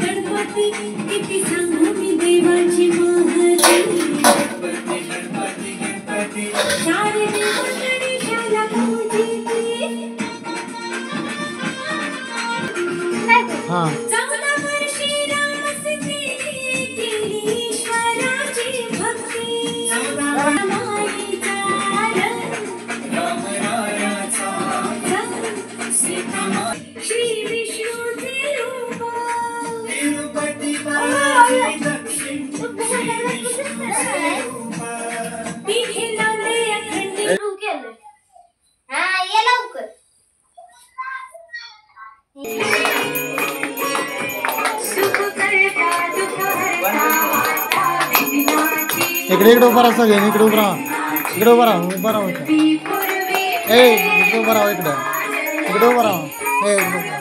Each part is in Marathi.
किती सांगू मी देवाची महती सारे देव गणेशाला पूजिती 14 वर्षी रामसिद्धी केली ईश्वराची भक्ती माईचा रामरायाचा श्री विष्णूचे रूप तिरुपती बालाजी दक्षिण तिथे लावले अखंड सुरू केलं ये लवकर इकडे उभा राहा सगळे इकडे उभा राहा इकडे उभा राहा ए इकडे उभा राहा इकडे उभा राहा ए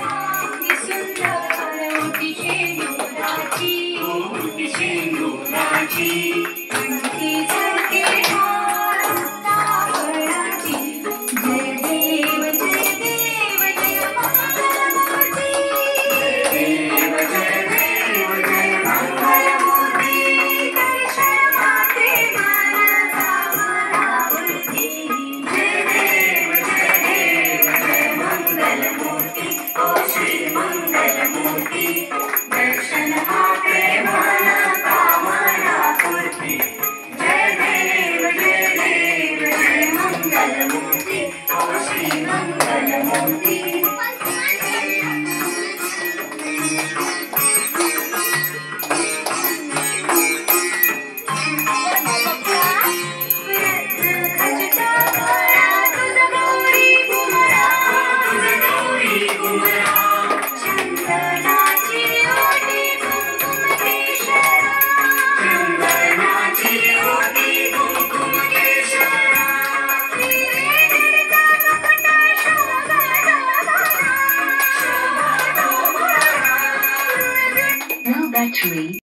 battery